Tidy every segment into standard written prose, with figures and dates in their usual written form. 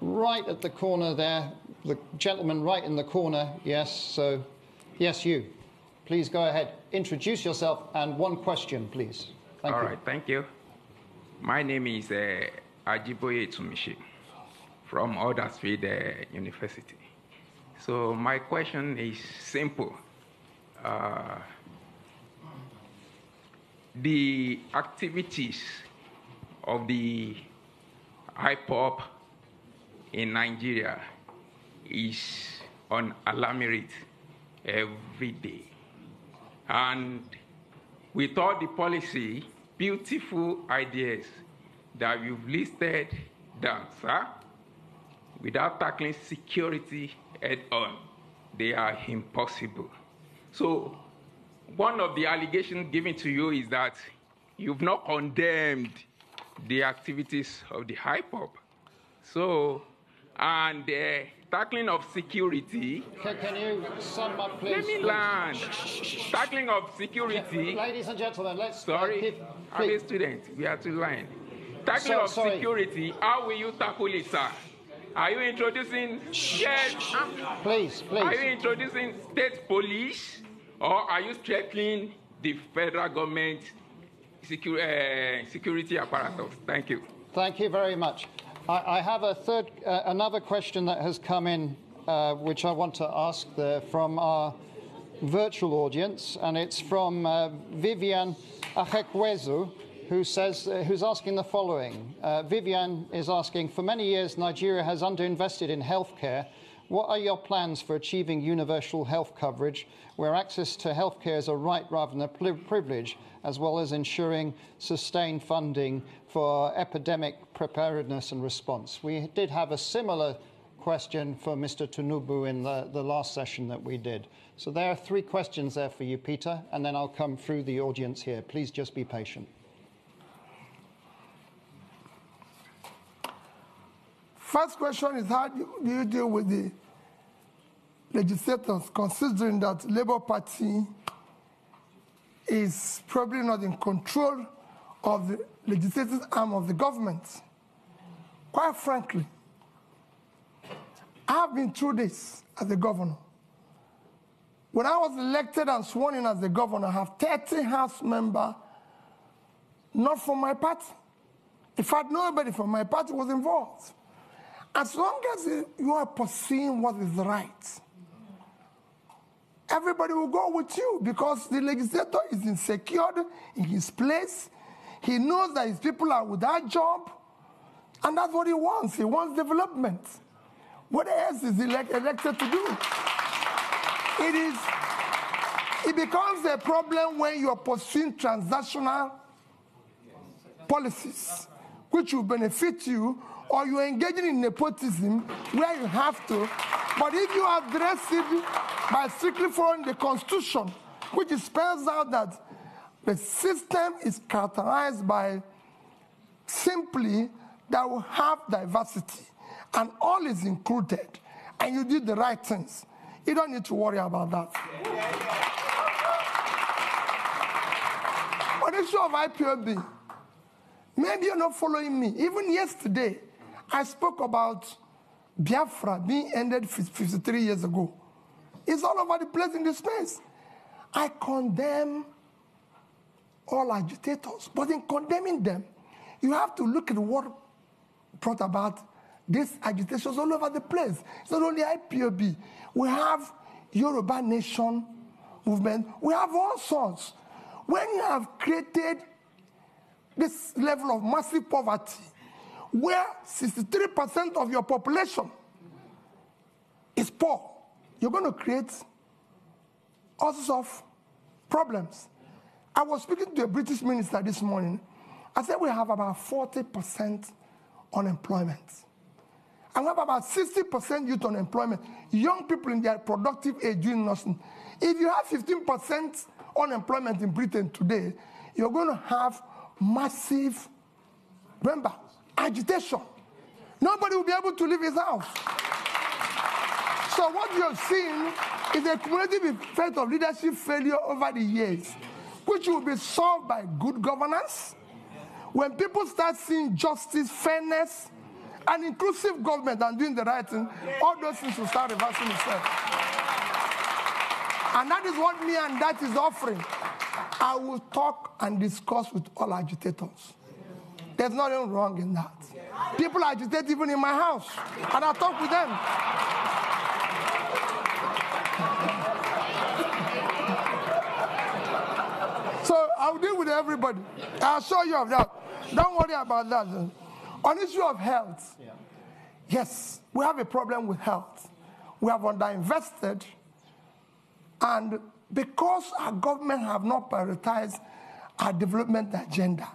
Right at the corner there, the gentleman right in the corner, yes, so, yes, you. Please go ahead, introduce yourself, and one question, please. Thank you. All right, thank you. My name is Ajiboye Tsumishi from Huddersfield University. So my question is simple. The activities of the hip-hop in Nigeria is on alarming rate every day. And with all the policy, beautiful ideas that you've listed down, sir, without tackling security head-on, they are impossible. So one of the allegations given to you is that you've not condemned the activities of the hip-hop. So, and tackling of security. Can you sum up, please? Let me land. Tackling of security. Ladies and gentlemen, let's. Sorry, I'm a student. We have to line. Tackling of security. How will you tackle it, sir? Are you introducing? Yes. Please. Are you introducing state police, or are you strengthening the federal government security apparatus? Thank you. Thank you very much. I have another question that has come in, which I want to ask from our virtual audience, and it's from Vivian Achekwezu, who's asking the following. Vivian is asking, for many years, Nigeria has underinvested in healthcare. What are your plans for achieving universal health coverage, where access to healthcare is a right rather than a privilege, as well as ensuring sustained funding for epidemic preparedness and response? We did have a similar question for Mr. Tinubu in the last session that we did. So there are 3 questions there for you, Peter, and then I'll come through the audience here. Please just be patient. First question is, how do you deal with the legislators, considering that Labour Party is probably not in control of the legislative arm of the government? Quite frankly, I have been through this as a governor. When I was elected and sworn in as the governor, I have 30 House members, not from my party. In fact, nobody from my party was involved. As long as you are pursuing what is right, everybody will go with you, because the legislator is insecure in his place. He knows that his people are without job, and that's what he wants. He wants development. What else is he elected to do? It becomes a problem when you are pursuing transactional policies, which will benefit you, or you're engaging in nepotism where you have to. But if you address it by strictly following the Constitution, which spells out that the system is characterized by simply that we have diversity and all is included, and you did the right things, you don't need to worry about that. On the issue of IPOB, maybe you're not following me. Even yesterday, I spoke about Biafra being ended 53 years ago. It's all over the place in the space. I condemn all agitators, but in condemning them, you have to look at what brought about these agitations all over the place. It's not only IPOB. We have Yoruba Nation movement. We have all sorts. When you have created this level of massive poverty, where 63% of your population is poor, you're going to create all sorts of problems. I was speaking to a British minister this morning. I said we have about 40% unemployment. And we have about 60% youth unemployment, young people in their productive age doing nothing. If you have 15% unemployment in Britain today, you're going to have massive, remember, agitation. Nobody will be able to leave his house. So what you're seeing is a cumulative effect of leadership failure over the years, which will be solved by good governance. When people start seeing justice, fairness, an inclusive government and doing the right thing, all those things will start reversing itself. And that is what me and that is offering. I will talk and discuss with all agitators. There's nothing wrong in that. People agitate even in my house, and I talk with them. So I'll deal with everybody. I'll show you of that. Don't worry about that. On issue of health, yes, we have a problem with health. We have underinvested, and because our government have not prioritized our development agenda,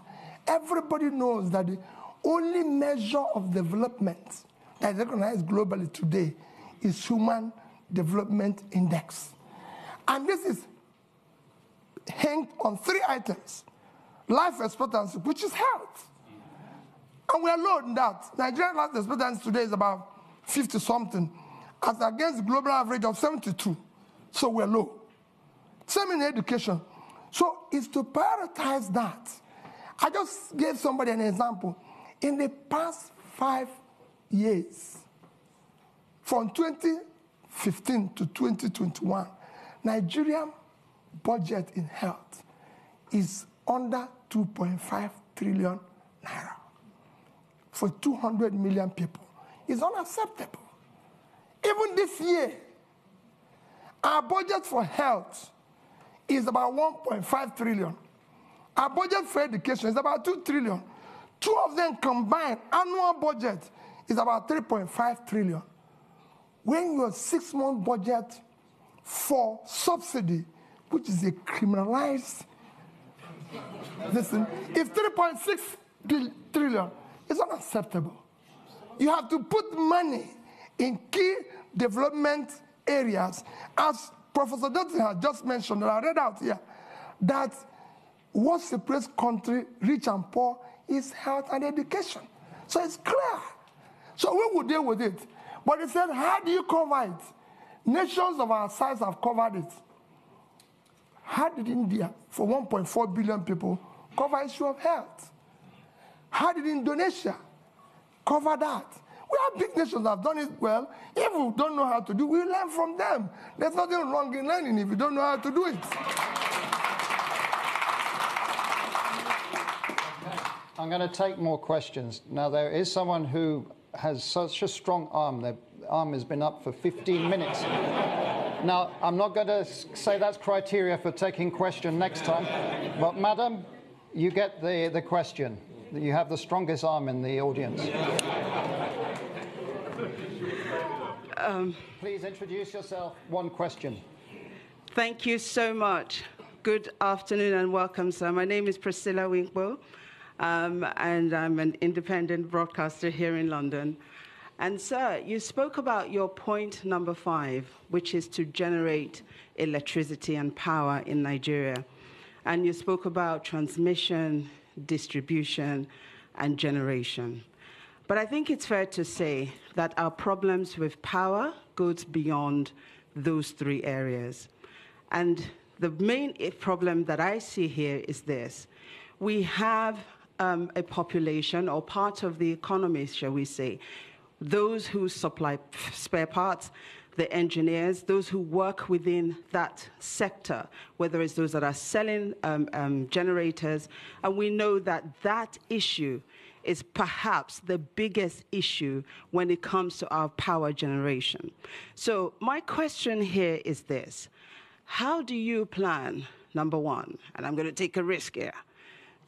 everybody knows that the only measure of development that is recognized globally today is Human Development Index. And this is hinged on 3 items: life expectancy, which is health. And we are low in that. Nigerian life expectancy today is about 50-something, as against the global average of 72. So we're low. Same in education. So it's to prioritize that. I just gave somebody an example. In the past 5 years, from 2015 to 2021, Nigerian budget in health is under 2.5 trillion naira for 200 million people. It's unacceptable. Even this year, our budget for health is about 1.5 trillion. Our budget for education is about 2 trillion. 2 of them combined, annual budget is about 3.5 trillion. When your 6-month budget for subsidy, which is a criminalized, listen, if 3.6 trillion, it's unacceptable. You have to put money in key development areas, as Professor Dutton has just mentioned, that I read out here, that what separates country, rich and poor, is health and education. So it's clear. So we will deal with it. But he said, how do you cover it? Nations of our size have covered it. How did India, for 1.4 billion people, cover issue of health? How did Indonesia cover that? We have big nations that have done it well. If we don't know how to do it, we learn from them. There's nothing wrong in learning if you don't know how to do it. I'm going to take more questions. Now, there is someone who has such a strong arm. Their arm has been up for 15 minutes. Now, I'm not going to say that's criteria for taking question next time, but madam, you get the question. You have the strongest arm in the audience. Please introduce yourself. One question. Thank you so much. Good afternoon and welcome, sir. My name is Priscilla Winkbo, and I'm an independent broadcaster here in London. And sir, you spoke about your point number 5, which is to generate electricity and power in Nigeria. And you spoke about transmission, distribution, and generation. But I think it's fair to say that our problems with power goes beyond those 3 areas. And the main problem that I see here is this. We have a population, or part of the economy, shall we say, those who supply spare parts, the engineers, those who work within that sector, whether it's those that are selling generators, and we know that that issue is perhaps the biggest issue when it comes to our power generation. So my question here is this. How do you plan, number 1, and I'm going to take a risk here,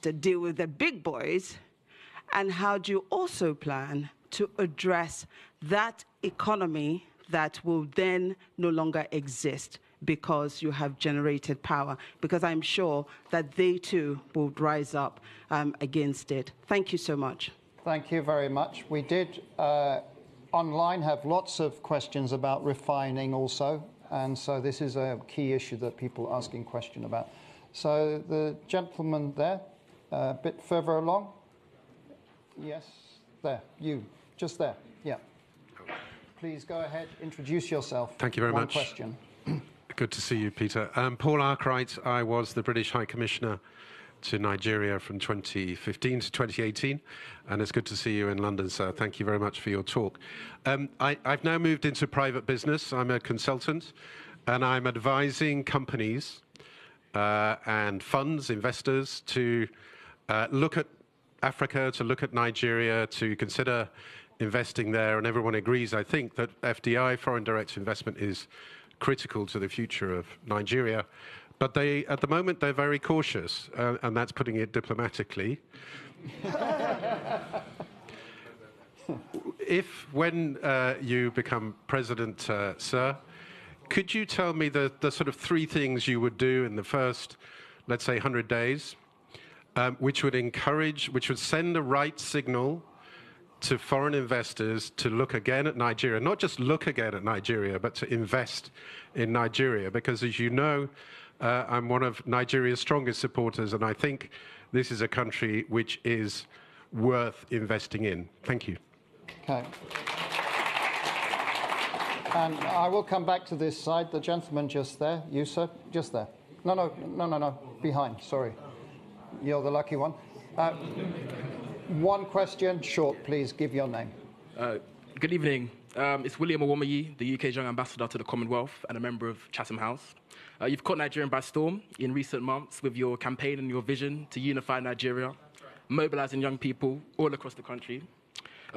to deal with the big boys, and how do you also plan to address that economy that will then no longer exist because you have generated power? Because I'm sure that they too will rise up against it. Thank you so much. Thank you very much. We did online have lots of questions about refining also, and so this is a key issue that people are asking question about. So the gentleman there, a bit further along. Yes, there, you, just there, yeah. Please go ahead, introduce yourself. Thank you very much. One question. Good to see you, Peter. Paul Arkwright, I was the British High Commissioner to Nigeria from 2015 to 2018, and it's good to see you in London, sir. Thank you very much for your talk. I've now moved into private business. I'm a consultant, and I'm advising companies and funds, investors, to look at Africa, to look at Nigeria, to consider investing there, and everyone agrees, I think, that FDI, foreign direct investment, is critical to the future of Nigeria. But at the moment, they're very cautious, and that's putting it diplomatically. When you become president, sir, could you tell me the sort of 3 things you would do in the first, let's say, 100 days, which would send the right signal to foreign investors to look again at Nigeria, not just look again at Nigeria, but to invest in Nigeria? Because as you know, I'm one of Nigeria's strongest supporters, and I think this is a country which is worth investing in. Thank you. Okay. And I will come back to this side. The gentleman just there. You, sir? Just there. No. Behind, sorry. You're the lucky one. One question, short, please. Give your name. Good evening. It's William Owomayi, the UK's Young Ambassador to the Commonwealth and a member of Chatham House. You've caught Nigeria by storm in recent months with your campaign and your vision to unify Nigeria, mobilizing young people all across the country.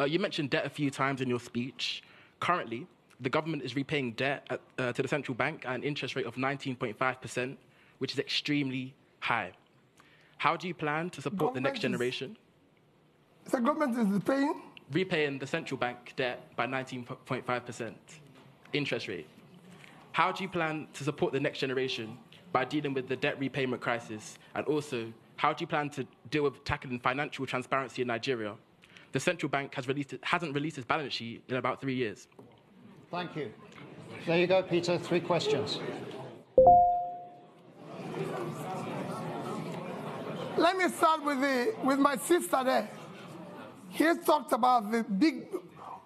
You mentioned debt a few times in your speech. Currently, the government is repaying debt to the central bank at an interest rate of 19.5%, which is extremely high. How do you plan to support the next generation? The government is paying? Repaying the central bank debt by 19.5% interest rate. How do you plan to support the next generation by dealing with the debt repayment crisis? And also, how do you plan to deal with tackling financial transparency in Nigeria? The central bank hasn't released its balance sheet in about 3 years. Thank you. There you go, Peter. 3 questions. Let me start with my sister there. He talked about the big,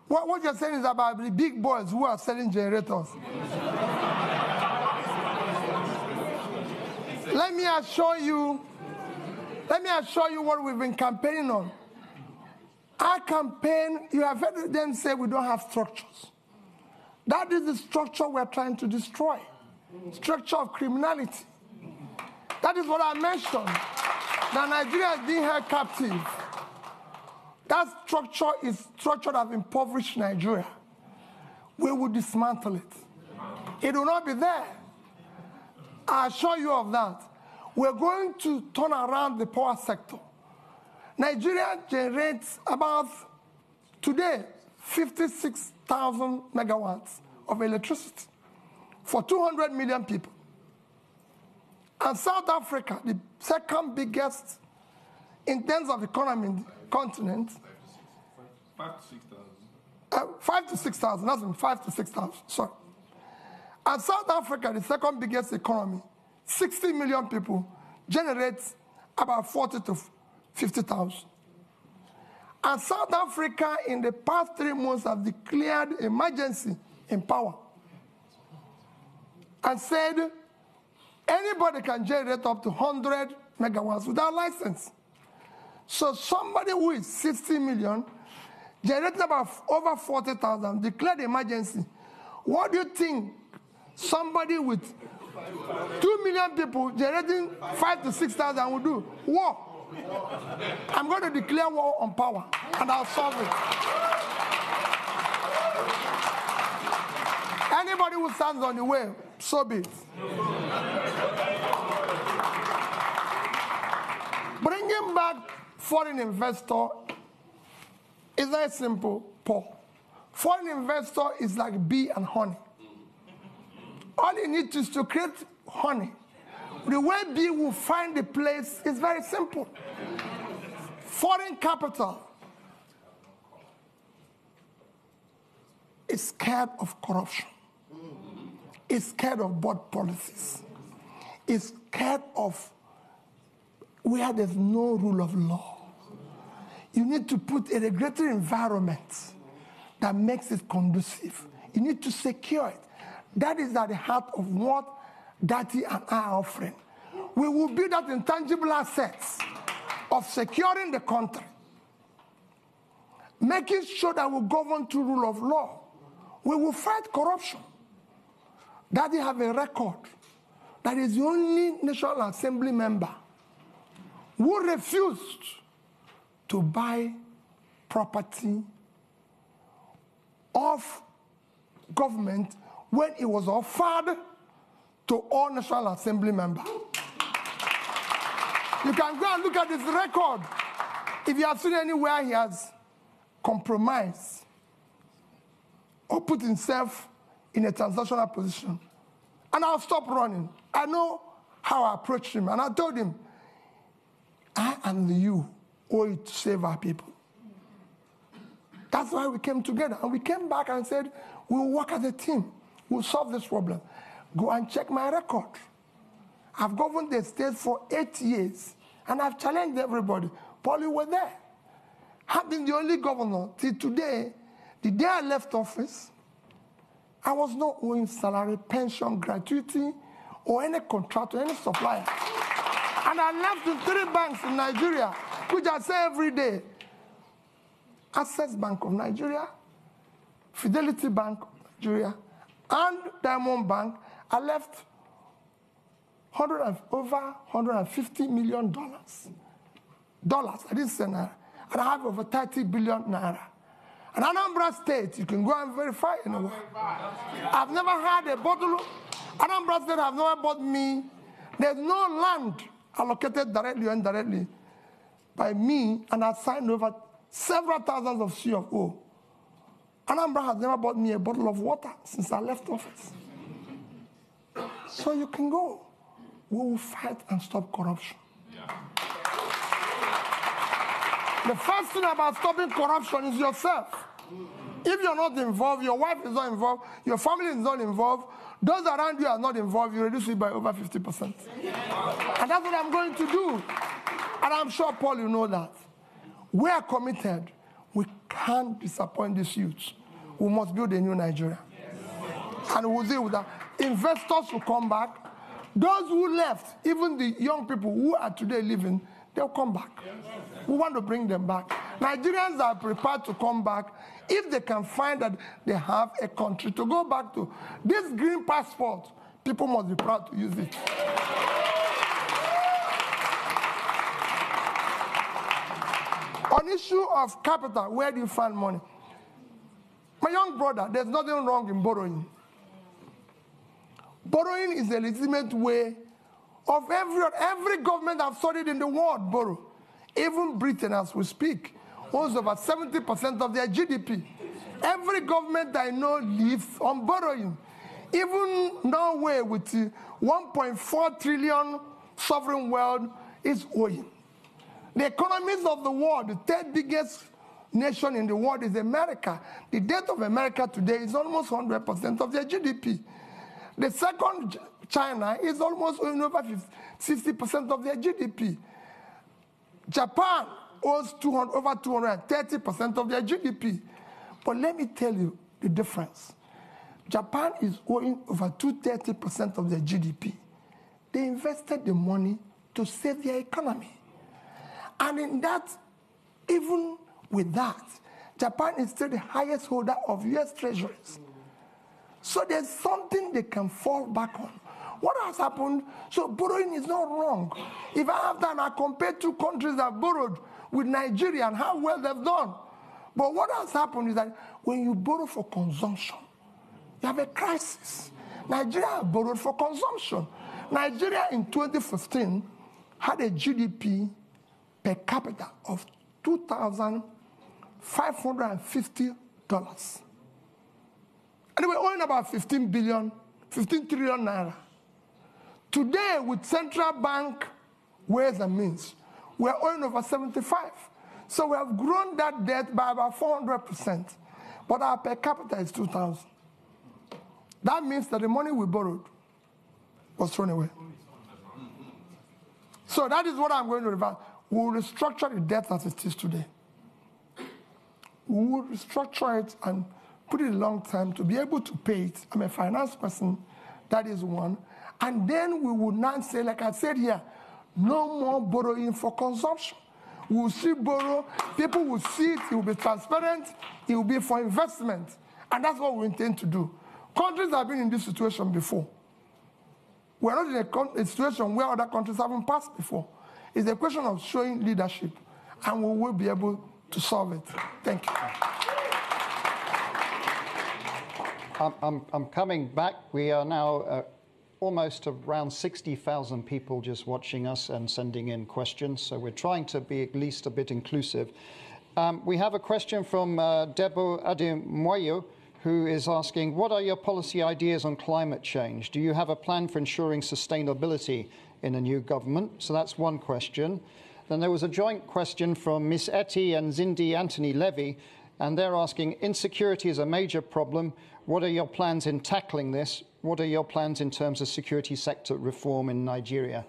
what you're saying is about the big boys who are selling generators. Let me assure you what we've been campaigning on. Our campaign, you have heard them say we don't have structures. That is the structure we're trying to destroy. Structure of criminality. That is what I mentioned. That Nigeria is being held captive. That structure is structure that impoverished Nigeria. We will dismantle it. It will not be there. I assure you of that. We're going to turn around the power sector. Nigeria generates about, today, 56,000 megawatts of electricity for 200 million people. And South Africa, the second biggest in terms of economy in the continent, 5 to 6,000. 5 to 6,000, that's 5 to 6,000, sorry. And South Africa, the second biggest economy, 60 million people, generates about 40 to 50,000. And South Africa, in the past 3 months, have declared emergency in power and said anybody can generate up to 100 megawatts without license. So somebody who is 60 million, generating about over 40,000, declared emergency. What do you think somebody with 2 million people generating 5 to 6,000 will do? War. I'm going to declare war on power, and I'll solve it. Anybody who stands on the way, so be it. Bringing back foreign investor is very simple, Paul. Foreign investor is like bee and honey. All you need is to create honey. The way bee will find the place is very simple. Foreign capital is scared of corruption. Is scared of bad policies. Is scared of where there's no rule of law. You need to put a regulatory environment that makes it conducive. You need to secure it. That is at the heart of what Dati and I are offering. we will build that intangible assets of securing the country, making sure that we govern through rule of law. We will fight corruption. Daddy have a record that is the only National Assembly member who refused to buy property of government when it was offered to all National Assembly members. You can go and look at his record. If you have seen anywhere he has compromised or put himself in a transactional position. And I'll stop running. I know how I approached him. And I told him, I and you owe it to save our people. That's why we came together. And we came back and said, we'll work as a team. We'll solve this problem. Go and check my record. I've governed the state for 8 years. And I've challenged everybody. Paul, you were there. I've been the only governor till today. The day I left office, I was not owing salary, pension, gratuity, or any contract or any supplier. And I left in 3 banks in Nigeria, which I say every day. Access Bank of Nigeria, Fidelity Bank of Nigeria, and Diamond Bank. I left over $150 million. I didn't say naira. And I have over 30 billion naira. And Anambra State, you can go and verify anywhere. I've never had a bottle. Anambra State have never bought me. There's no land allocated directly or indirectly by me, and I signed over several thousands of C of O. Anambra has never bought me a bottle of water since I left office. So you can go. We will fight and stop corruption. The first thing about stopping corruption is yourself. If you're not involved, your wife is not involved, your family is not involved, those around you are not involved, you reduce it by over 50%. And that's what I'm going to do. And I'm sure, Paul, you know that. We are committed. We can't disappoint these youths. We must build a new Nigeria. And we'll deal with that. Investors will come back. Those who left, even the young people who are today living, they'll come back. We want to bring them back. Nigerians are prepared to come back if they can find that they have a country to go back to. This green passport, people must be proud to use it. On issue of capital, where do you find money? My young brother, there's nothing wrong in borrowing. Borrowing is a legitimate way of every government I've studied in the world borrow. Even Britain, as we speak, owns over 70% of their GDP. Every government I know lives on borrowing. Even Norway, with 1.4 trillion sovereign wealth, is owing. The economies of the world, the 3rd biggest nation in the world is America. The debt of America today is almost 100% of their GDP. The second, China, is almost owing over 60% of their GDP. Japan owes over 230% of their GDP. But let me tell you the difference. Japan is owing over 230% of their GDP. They invested the money to save their economy. And in that, even with that, Japan is still the highest holder of US treasuries. So there's something they can fall back on. What has happened? So borrowing is not wrong. If I have done, I compare 2 countries that borrowed with Nigeria and how well they've done. But what has happened is that when you borrow for consumption, you have a crisis. Nigeria borrowed for consumption. Nigeria in 2015 had a GDP per capita of $2,550. And they were owing about 15 trillion naira. Today, with central bank ways and means, we're owing over 75. So we have grown that debt by about 400%. But our per capita is 2,000. That means that the money we borrowed was thrown away. So that is what I'm going to reverse. We will restructure the debt as it is today. We will restructure it and put it a long time to be able to pay it. I'm a finance person, that is one. And then we will not say, like I said here, no more borrowing for consumption. We will see borrow, people will see it, it will be transparent, it will be for investment. And that's what we intend to do. Countries have been in this situation before. We're not in a situation where other countries haven't passed before. It's a question of showing leadership, and we will be able to solve it. Thank you. I'm coming back. We are now almost around 60,000 people just watching us and sending in questions, so we're trying to be at least a bit inclusive. We have a question from Debo Ademoyo, who is asking, what are your policy ideas on climate change? Do you have a plan for ensuring sustainability in a new government? So that's one question. Then there was a joint question from Miss Etty and Zindi Anthony Levy, and they're asking, insecurity is a major problem. What are your plans in tackling this? What are your plans in terms of security sector reform in Nigeria?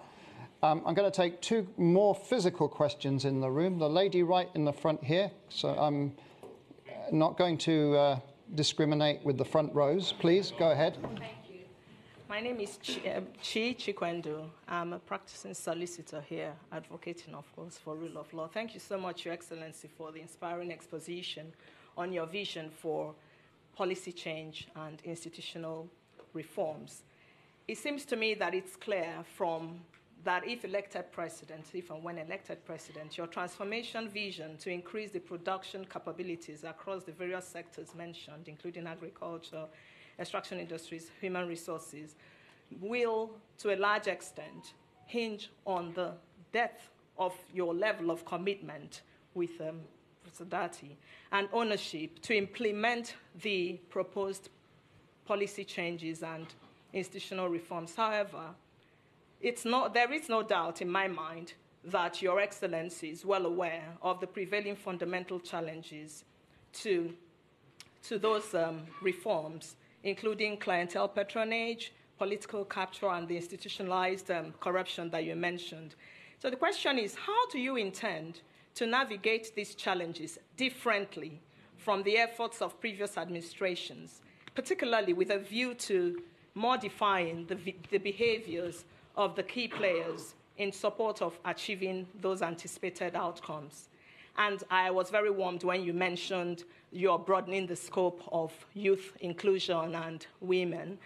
I'm going to take two more physical questions in the room. The lady right in the front here. So I'm not going to discriminate with the front rows. Please, go ahead. Thank you. My name is Chi Chikwendo. I'm a practicing solicitor here, advocating, of course, for rule of law. Thank you so much, Your Excellency, for the inspiring exposition on your vision for policy change and institutional reforms. It seems to me that it's clear from that if elected president, if and when elected president, your transformation vision to increase the production capabilities across the various sectors mentioned, including agriculture, extraction industries, human resources, will, to a large extent, hinge on the depth of your level of commitment with solidarity and ownership to implement the proposed policy changes and institutional reforms. However, there is no doubt in my mind that Your Excellency is well aware of the prevailing fundamental challenges to those reforms, including clientele patronage, political capture, and the institutionalized corruption that you mentioned. So the question is, how do you intend to navigate these challenges differently from the efforts of previous administrations, particularly with a view to modifying the behaviors of the key players in support of achieving those anticipated outcomes? And I was very warmed when you mentioned you're broadening the scope of youth inclusion and women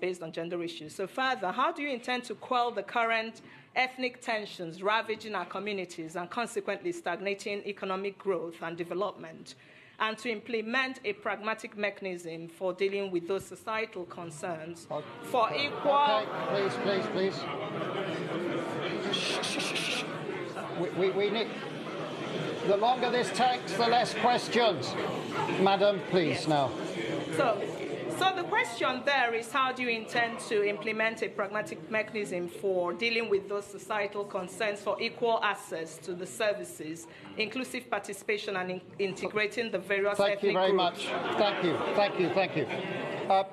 based on gender issues. So further, how do you intend to quell the current ethnic tensions ravaging our communities and consequently stagnating economic growth and development, and to implement a pragmatic mechanism for dealing with those societal concerns for equal... Okay, please. We need... The longer this takes, the less questions. Madam, please, yes. Now. So the question there is, how do you intend to implement a pragmatic mechanism for dealing with those societal concerns for equal access to the services, inclusive participation, and integrating the various ethnic groups? Thank you very much. Thank you.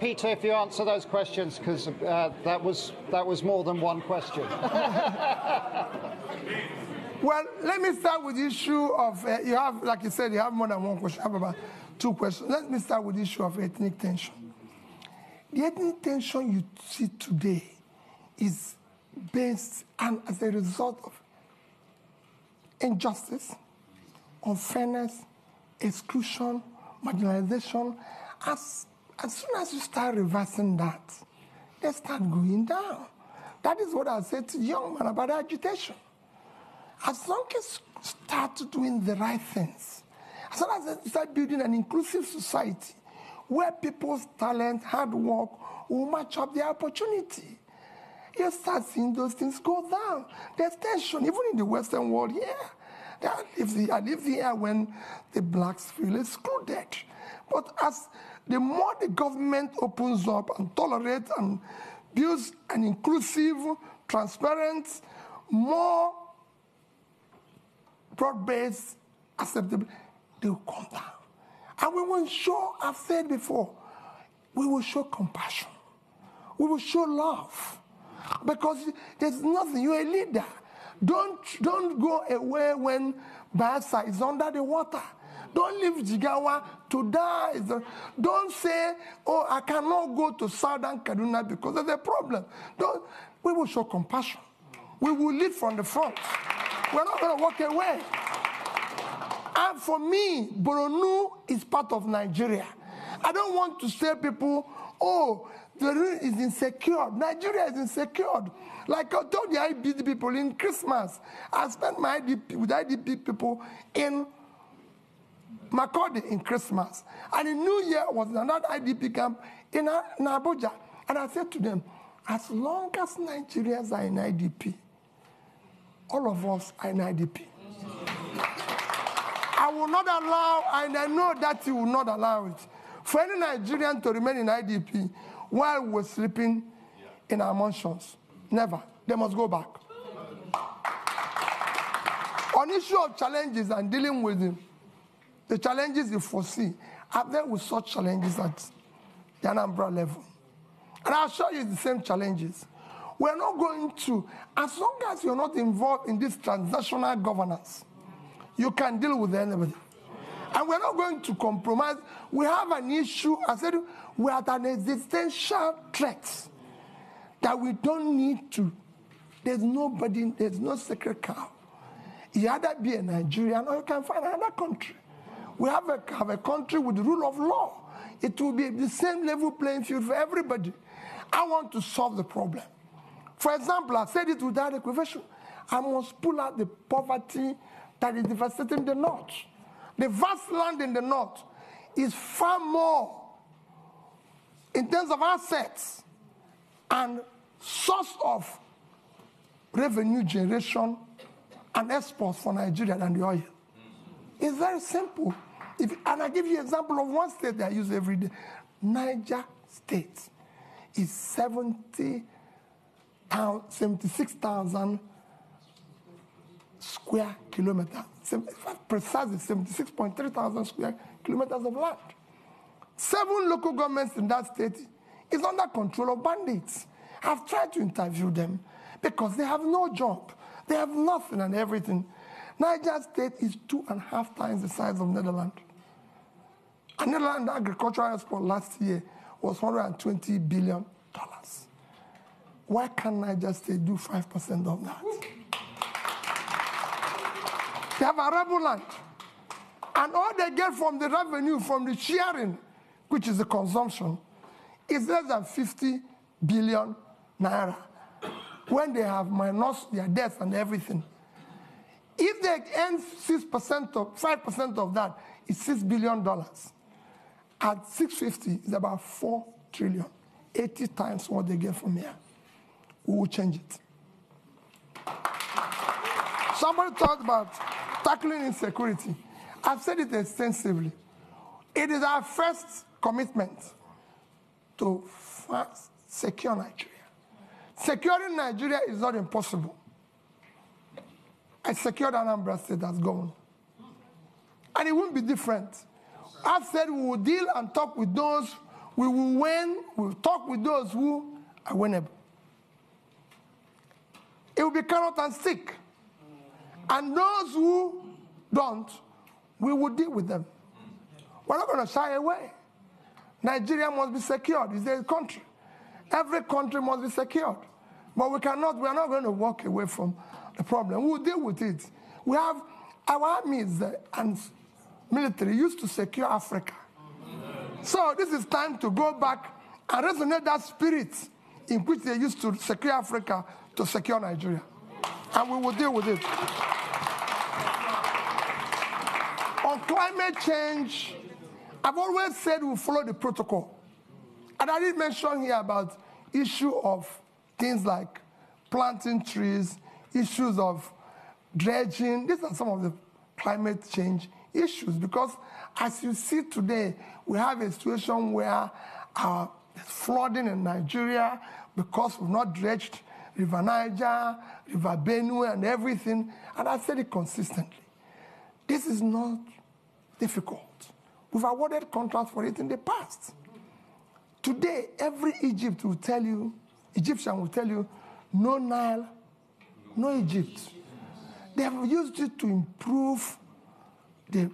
Peter, if you answer those questions, because that was more than one question. Well, let me start with the issue of, you have, like you said, you have more than one question. I have about two questions. Let me start with the issue of ethnic tension. The ethnic tension you see today is based and as a result of injustice, unfairness, exclusion, marginalization. As soon as you start reversing that, they start going down. That is what I said to the young man about agitation. As long as you start doing the right things, as long as you start building an inclusive society where people's talent, hard work will match up their opportunity, you start seeing those things go down. There's tension, even in the Western world here. I lived here when the blacks feel excluded. But as the more the government opens up and tolerates and builds an inclusive, transparent, more broad-based, acceptable, they will come down. And we will show, I've said before, we will show compassion. We will show love. Because there's nothing, you're a leader. Don't go away when Bayelsa is under the water. Don't leave Jigawa to die. Don't say, oh, I cannot go to Southern Kaduna because there's a problem. We will show compassion. We will lead from the front. We're not going to walk away. And for me, Borno is part of Nigeria. I don't want to say people, oh, the region is insecure. Nigeria is insecure. Like I told the IDP people in Christmas, I spent my IDP with IDP people in Makurdi in Christmas. And in New Year was another IDP camp in Abuja. And I said to them, as long as Nigerians are in IDP, all of us are in IDP. I will not allow, and I know that you will not allow it, for any Nigerian to remain in IDP while we're sleeping in our mansions. Never. They must go back. On issue of challenges and dealing with them, the challenges you foresee, I've dealt with such challenges at the Anambra level. And I'll show you the same challenges. We're not going to, as long as you're not involved in this transnational governance, you can deal with anybody. And we're not going to compromise. We have an issue, I said, we are at an existential threat that we don't need to. There's nobody, there's no sacred cow. You either be a Nigerian or you can find another country. We have a country with the rule of law. It will be the same level playing field for everybody. I want to solve the problem. For example, I said it without equivocation. I must pull out the poverty that is devastating the north. The vast land in the north is far more in terms of assets and source of revenue generation and exports for Nigeria than the oil. It's very simple. And I give you an example of one state that I use every day. Niger State is 76,000 square kilometers. Precisely 76.3 thousand square kilometers of land. 7 local governments in that state is under control of bandits. I've tried to interview them because they have no job. They have nothing and everything. Niger State is 2.5 times the size of Netherlands. And Netherlands agricultural export last year was $120 billion. Why can't Niger State do 5% of that? They have arable land. And all they get from the revenue, from the sharing, which is the consumption, is less than 50 billion naira. When they have minus their debts and everything. If they earn 6% or 5% of that, it's $6 billion. At 650, it's about 4 trillion. 80 times what they get from here. We will change it. Somebody talked about tackling insecurity. I've said it extensively. It is our first commitment to secure Nigeria. Securing Nigeria is not impossible. I secured Anambra State as governor. And it won't be different. I've said we will deal and talk with those we will win, we will talk with those who are winnable. It will be carrot and stick. And those who don't, we will deal with them. We're not going to shy away. Nigeria must be secured. It's a country. Every country must be secured. But we are not going to walk away from the problem. We'll deal with it. We have our armies and military used to secure Africa. So this is time to go back and resonate that spirit in which they used to secure Africa to secure Nigeria. And we will deal with it. On climate change, I've always said we'll follow the protocol. And I did mention here about issue of things like planting trees, issues of dredging. These are some of the climate change issues because as you see today, we have a situation where there's flooding in Nigeria because we've not dredged River Niger, River Benue, and everything. And I said it consistently. This is not difficult. We've awarded contracts for it in the past. Today, every Egyptian will tell you, no Nile, no Egypt. They have used it to improve the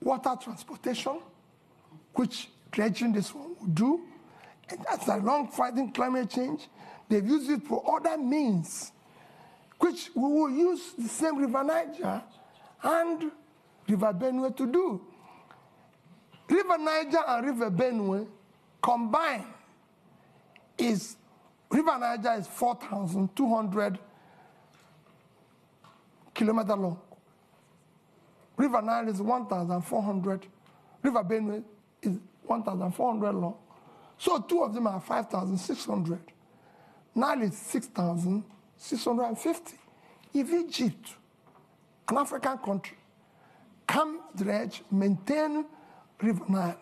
water transportation, which dredging this one will do. And that's a long fighting climate change. They've used it for other means, which we will use the same River Niger and River Benue to do. River Niger and River Benue combined is, River Niger is 4,200 kilometers long. River Nile is 1,400. River Benue is 1,400 long. So two of them are 5,600. Nile is 6,650. If Egypt, an African country, can dredge, maintain River Nile,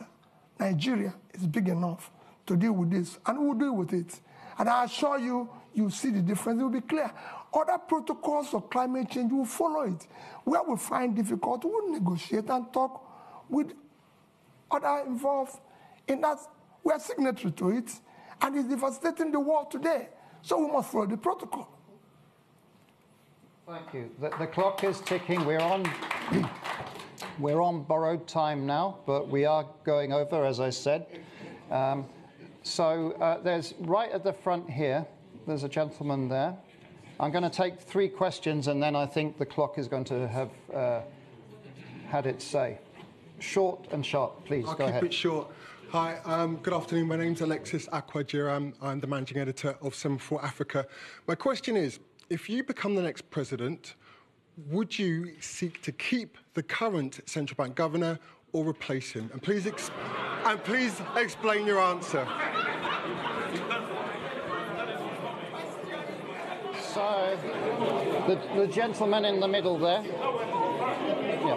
Nigeria is big enough to deal with this, and we'll deal with it. And I assure you, you see the difference, it will be clear. Other protocols of climate change will follow it. Where we find difficult, we'll negotiate and talk with other involved in that. We are signatory to it, and it's devastating the world today. So we must follow the protocol. Thank you. The clock is ticking. We're on borrowed time now, but we are going over, as I said. There's right at the front here, there's a gentleman there. I'm going to take 3 questions, and then I think the clock is going to have had its say. Short and sharp, please. I'll go ahead. keep it short. Hi, good afternoon. My name's Alexis Akwajiram. I'm the managing editor of Semaphore Africa. My question is, if you become the next president, would you seek to keep the current central bank governor or replace him? And please explain your answer. So, the gentleman in the middle there. Yeah.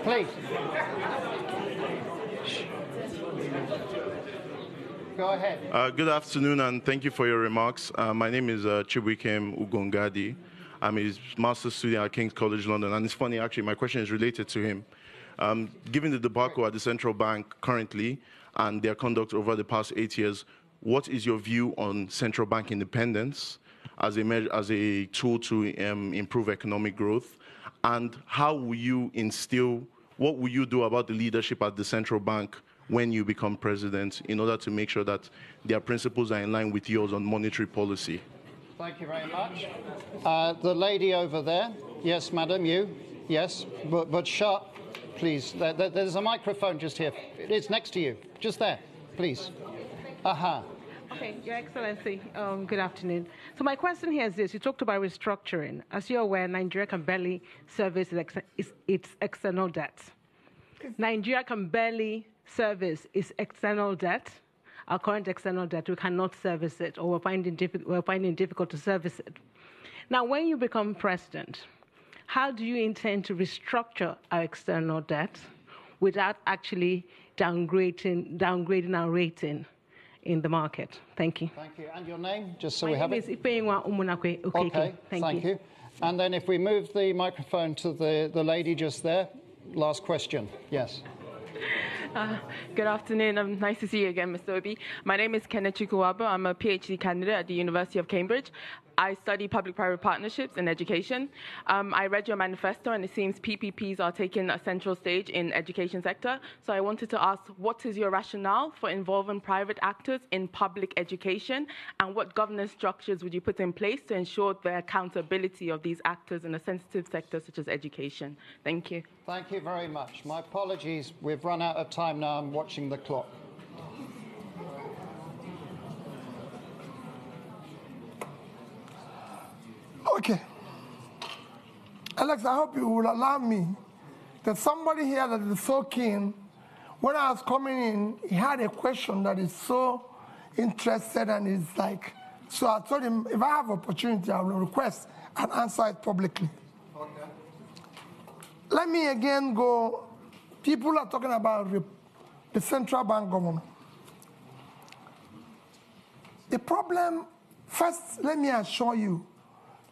Please. Go ahead. Good afternoon, and thank you for your remarks. My name is Chibuikem Ugongadi. I'm his master's student at King's College London, and it's funny, actually, my question is related to him. Given the debacle at the central bank currently and their conduct over the past 8 years, what is your view on central bank independence as a tool to improve economic growth? And how will you what will you do about the leadership at the central bank when you become president in order to make sure that their principles are in line with yours on monetary policy? Thank you very much. The lady over there. Yes, madam, you. Yes, but sharp, please. There's a microphone just here. It's next to you. Just there, please. Aha. Okay, Your Excellency, good afternoon. So my question here is this. You talked about restructuring. As you're aware, Nigeria can barely service its external debt. Nigeria can barely service its external debt, our current external debt. We cannot service it, or we're finding it difficult to service it. Now, when you become president, how do you intend to restructure our external debt without actually downgrading our rating in the market? Thank you. Thank you. And your name, just so we have it? My name is Ifeyinwa Umunakwe. Okay, thank you. And then if we move the microphone to the lady just there, last question. Yes. Good afternoon. Nice to see you again, Mr. Obi. My name is Kenneth Chukwuwabo. I'm a PhD candidate at the University of Cambridge. I study public-private partnerships in education. I read your manifesto, and it seems PPPs are taking a central stage in education sector. So I wanted to ask, what is your rationale for involving private actors in public education, and what governance structures would you put in place to ensure the accountability of these actors in a sensitive sector such as education? Thank you. Thank you very much. My apologies. We've run out of time now. I'm watching the clock. Okay. Alex, I hope you will allow me. There's somebody here that is so keen. When I was coming in, he had a question that is so interested, and is like, so I told him, if I have opportunity, I will request and answer it publicly. Okay. Let me again go. People are talking about the central bank governor. The problem, first, let me assure you,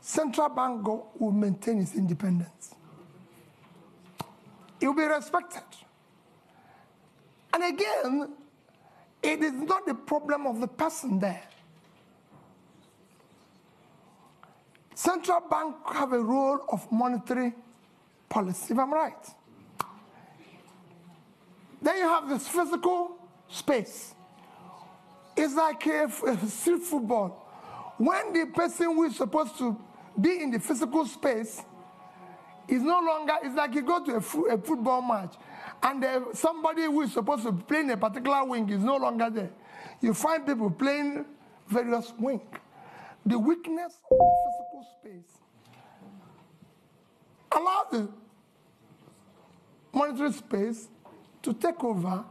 central bank will maintain its independence. It will be respected. And again, it is not the problem of the person there. Central bank have a role of monetary policy, if I'm right. Then you have this physical space. It's like a street football. When the person who is supposed to be in the physical space is no longer, it's like you go to a football match and somebody who is supposed to play in a particular wing is no longer there. You find people playing various wings. The weakness of the physical space allows the monetary space to take over,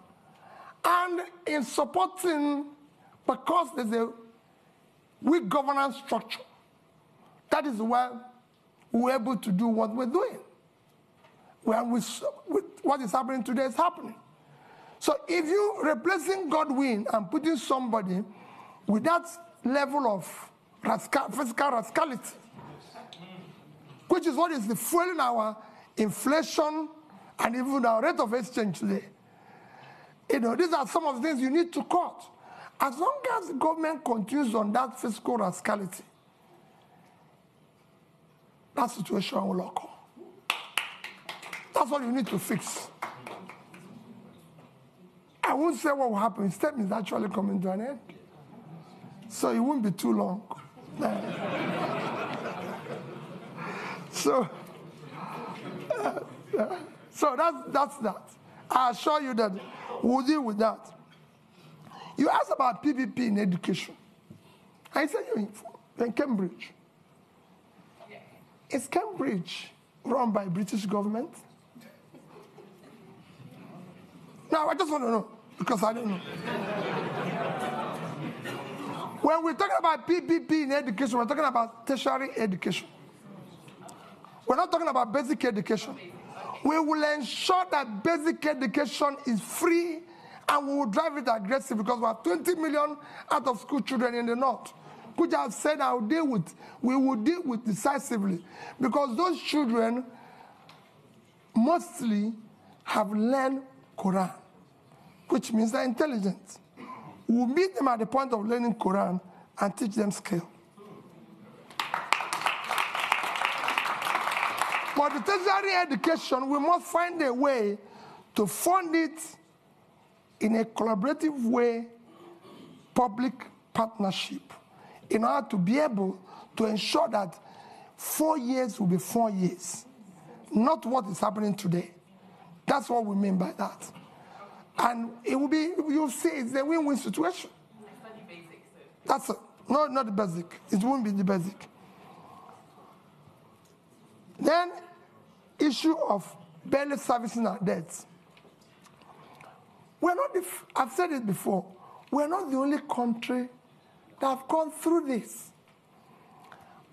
and in supporting, because there's a weak governance structure, that is where we're able to do what we're doing. With what is happening today is happening. So if you're replacing Godwin and putting somebody with that level of physical rascality, which is what is fueling our inflation and even our rate of exchange today, these are some of the things you need to cut. As long as the government continues on that fiscal rascality, that situation will occur. That's what you need to fix. I won't say what will happen. His term is actually coming to an end. So it won't be too long. So that's that. I assure you that we'll deal with that. You asked about PPP in education. I said you're in Cambridge. Is Cambridge run by British government? No, I just want to know, because I don't know. When we're talking about PPP in education, we're talking about tertiary education. We're not talking about basic education. We will ensure that basic education is free, and we will drive it aggressive, because we have 20 million out of school children in the north, which I've said we will deal with decisively, because those children mostly have learned Quran, which means they're intelligent. We'll meet them at the point of learning Quran and teach them skill. For the tertiary education, we must find a way to fund it in a collaborative way, public partnership, in order to be able to ensure that 4 years will be 4 years, not what is happening today. That's what we mean by that. And it will be, you'll see, it's a win-win situation. I study basic, so. That's it. No, not the basic. It won't be the basic. Then, issue of barely servicing our debts. We're not, I've said it before, we're not the only country that have gone through this.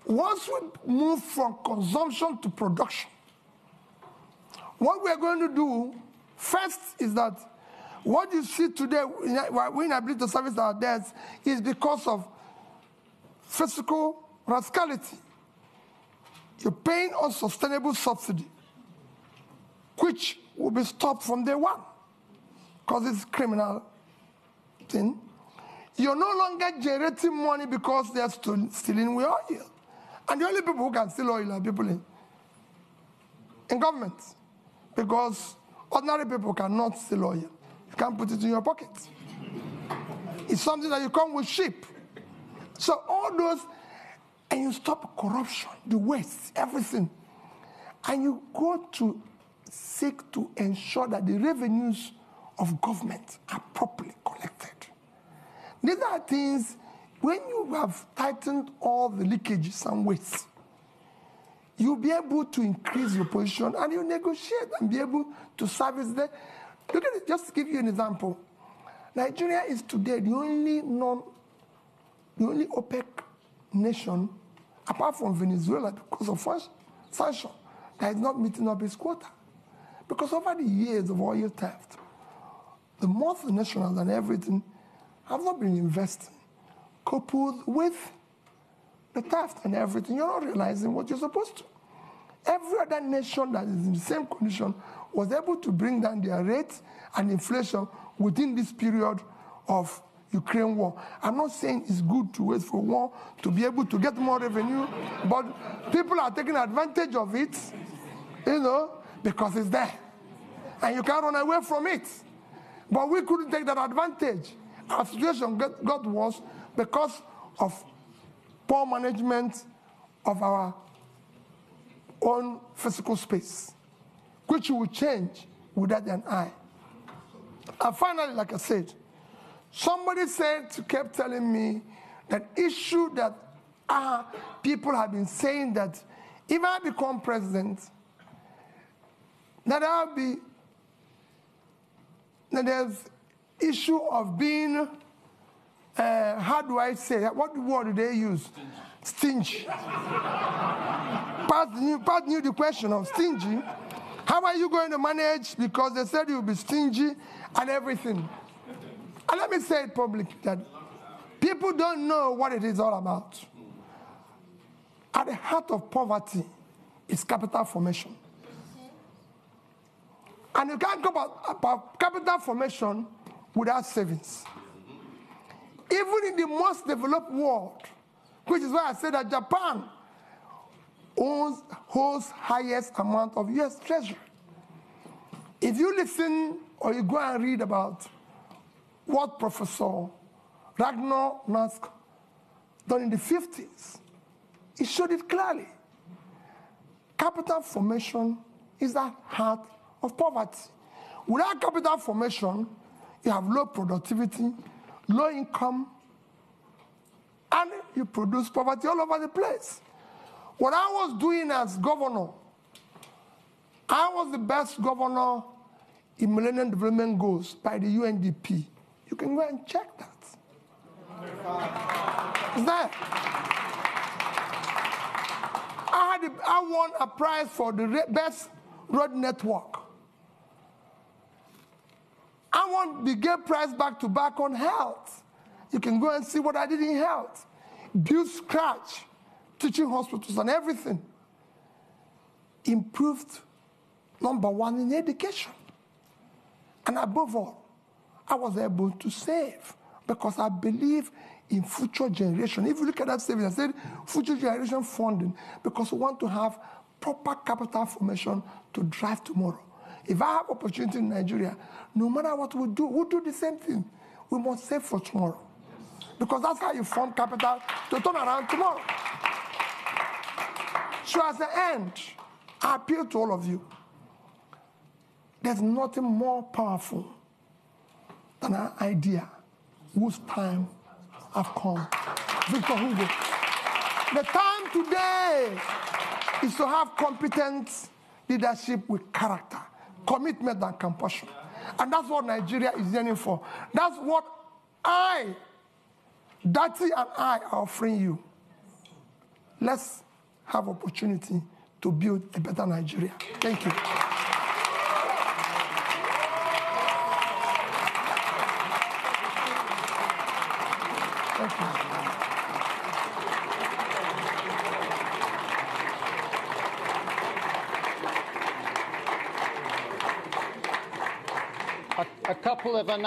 Once we move from consumption to production, what we're going to do first is that what you see today, we're inability to service our debts, is because of fiscal rascality. You're paying unsustainable subsidy, which will be stopped from day one, because it's a criminal thing. You're no longer generating money because they're stealing with oil. And the only people who can steal oil are people in government, because ordinary people cannot steal oil. You can't put it in your pocket. It's something that you come with sheep. So all those, and you stop corruption, the waste, everything. And you go to seek to ensure that the revenues of government are properly collected. These are things, when you have tightened all the leakages and wastes, you'll be able to increase your position, and you negotiate and be able to service them. Look at it, just to give you an example. Nigeria is today the only OPEC nation, apart from Venezuela, because of sanction, that is not meeting up its quota. Because over the years of oil theft, the multinationals and everything have not been investing, coupled with the theft and everything. You're not realizing what you're supposed to. Every other nation that is in the same condition was able to bring down their rates and inflation within this period of Ukraine war. I'm not saying it's good to wait for war to be able to get more revenue, but people are taking advantage of it you know, because it's there. And you can't run away from it. But we couldn't take that advantage. Our situation got worse because of poor management of our own physical space, which will change with that and I. And finally, like I said, somebody kept telling me that issue that people have been saying that if I become president, that there's issue of being, how do I say that? What word do they use? Stingy. Pat knew the question of stingy. How are you going to manage? Because they said you'll be stingy and everything. And let me say it publicly that people don't know what it is all about. At the heart of poverty is capital formation. And you can't go about capital formation without savings. Even in the most developed world, which is why I said that Japan holds highest amount of US treasury. If you listen or you go and read about what Professor Ragnar Nask done in the 50s, he showed it clearly. Capital formation is the heart of poverty. Without capital formation, you have low productivity, low income, and you produce poverty all over the place. What I was doing as governor, I was the best governor in Millennium Development Goals by the UNDP. You can go and check that. It's there. I won a prize for the best road network. I won the Gay Prize back-to-back on health. You can go and see what I did in health. Build scratch, teaching hospitals and everything. Improved #1 in education. And above all, I was able to save because I believe in future generation. If you look at that savings, I said future generation funding because we want to have proper capital formation to drive tomorrow. If I have opportunity in Nigeria, no matter what we do, we'll do the same thing. We must save for tomorrow. Because that's how you form capital to turn around tomorrow. So as the end, I appeal to all of you. There's nothing more powerful than an idea whose time have come. Victor Hugo. The time today is to have competent leadership with character, commitment and compassion. And that's what Nigeria is yearning for. That's what Dati and I are offering you. Let's have opportunity to build a better Nigeria. Thank you. Thank you. A couple of announcements.